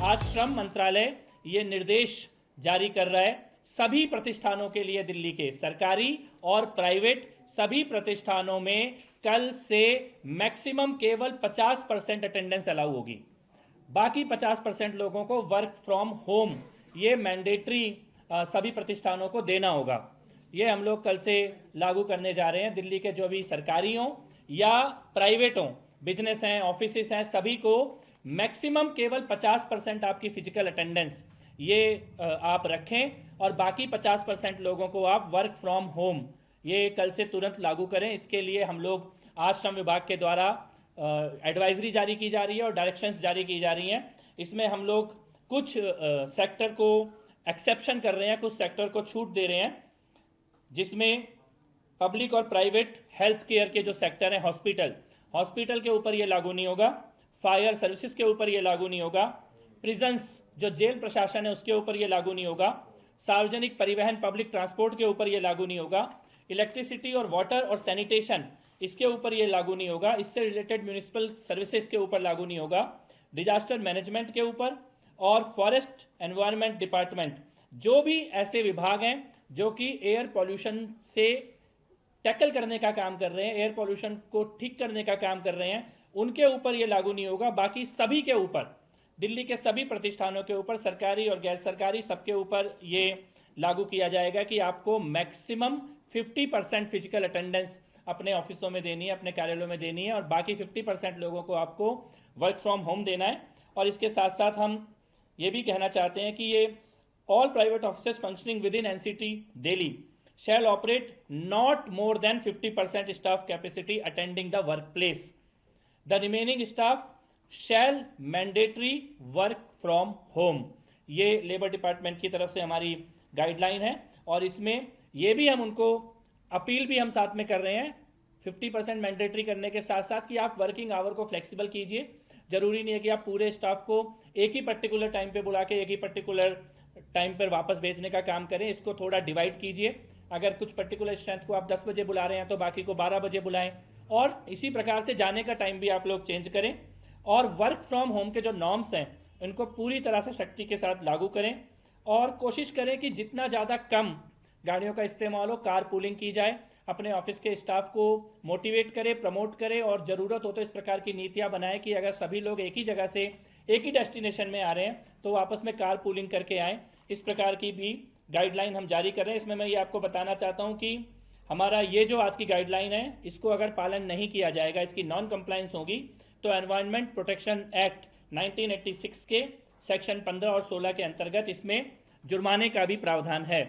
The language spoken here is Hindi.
आज श्रम मंत्रालय ये निर्देश जारी कर रहा है सभी प्रतिष्ठानों के लिए, दिल्ली के सरकारी और प्राइवेट सभी प्रतिष्ठानों में कल से मैक्सिमम केवल 50% अटेंडेंस अलाउ होगी। बाकी 50% लोगों को वर्क फ्रॉम होम ये मैंडेटरी सभी प्रतिष्ठानों को देना होगा। ये हम लोग कल से लागू करने जा रहे हैं। दिल्ली के जो भी सरकारी हों या प्राइवेट हों, बिजनेस हैं, ऑफिसेस हैं, सभी को मैक्सिमम केवल 50% आपकी फिजिकल अटेंडेंस ये आप रखें और बाकी 50% लोगों को आप वर्क फ्रॉम होम ये कल से तुरंत लागू करें। इसके लिए हम लोग आज श्रम विभाग के द्वारा एडवाइजरी जारी की जा रही है और डायरेक्शंस जारी की जा रही हैं। इसमें हम लोग कुछ सेक्टर को एक्सेप्शन कर रहे हैं, कुछ सेक्टर को छूट दे रहे हैं, जिसमें पब्लिक और प्राइवेट हेल्थ केयर के जो सेक्टर हैं, हॉस्पिटल के ऊपर ये लागू नहीं होगा, फायर सर्विसेज के ऊपर ये लागू नहीं होगा, प्रिजन्स जो जेल प्रशासन है उसके ऊपर ये लागू नहीं होगा, सार्वजनिक परिवहन पब्लिक ट्रांसपोर्ट के ऊपर ये लागू नहीं होगा, इलेक्ट्रिसिटी और वाटर और सैनिटेशन इसके ऊपर ये लागू नहीं होगा, इससे रिलेटेड म्यूनिसिपल सर्विसेज के ऊपर लागू नहीं होगा, डिजास्टर मैनेजमेंट के ऊपर और फॉरेस्ट एनवायरनमेंट डिपार्टमेंट जो भी ऐसे विभाग हैं जो कि एयर पॉल्यूशन से टैकल करने का काम कर रहे हैं, एयर पॉल्यूशन को ठीक करने का काम कर रहे हैं, उनके ऊपर ये लागू नहीं होगा। बाकी सभी के ऊपर, दिल्ली के सभी प्रतिष्ठानों के ऊपर, सरकारी और गैर सरकारी, सबके ऊपर ये लागू किया जाएगा कि आपको मैक्सिमम 50% फिजिकल अटेंडेंस अपने ऑफिसों में देनी है, अपने कार्यालयों में देनी है और बाकी 50% लोगों को आपको वर्क फ्रॉम होम देना है। और इसके साथ साथ हम ये भी कहना चाहते हैं कि ये all private offices functioning with in NCT Delhi shall operate not more than 50% staff capacity attending the workplace. The remaining staff shall mandatory work from home. ये लेबर डिपार्टमेंट की तरफ से हमारी गाइडलाइन है और इसमें ये भी हम उनको अपील भी हम साथ में कर रहे हैं 50% मैंडेटरी करने के साथ साथ कि आप वर्किंग आवर को फ्लेक्सिबल कीजिए। जरूरी नहीं है कि आप पूरे स्टाफ को एक ही पर्टिकुलर टाइम पे बुला के एक ही पर्टिकुलर टाइम पर वापस भेजने का काम करें, इसको थोड़ा डिवाइड कीजिए। अगर कुछ पर्टिकुलर स्ट्रेंथ को आप 10 बजे बुला रहे हैं तो बाकी को 12 बजे बुलाएं और इसी प्रकार से जाने का टाइम भी आप लोग चेंज करें और वर्क फ्रॉम होम के जो नॉर्म्स हैं इनको पूरी तरह से सख्ती के साथ लागू करें और कोशिश करें कि जितना ज़्यादा कम गाड़ियों का इस्तेमाल हो, कार पूलिंग की जाए, अपने ऑफिस के स्टाफ को मोटिवेट करें, प्रमोट करें और ज़रूरत हो तो इस प्रकार की नीतियाँ बनाएं कि अगर सभी लोग एक ही जगह से एक ही डेस्टिनेशन में आ रहे हैं तो आपस में कार पूलिंग करके आएँ। इस प्रकार की भी गाइडलाइन हम जारी कर रहे हैं। इसमें मैं ये आपको बताना चाहता हूँ कि हमारा ये जो आज की गाइडलाइन है इसको अगर पालन नहीं किया जाएगा, इसकी नॉन कंप्लायंस होगी तो एनवायरनमेंट प्रोटेक्शन एक्ट 1986 के सेक्शन 15 और 16 के अंतर्गत इसमें जुर्माने का भी प्रावधान है।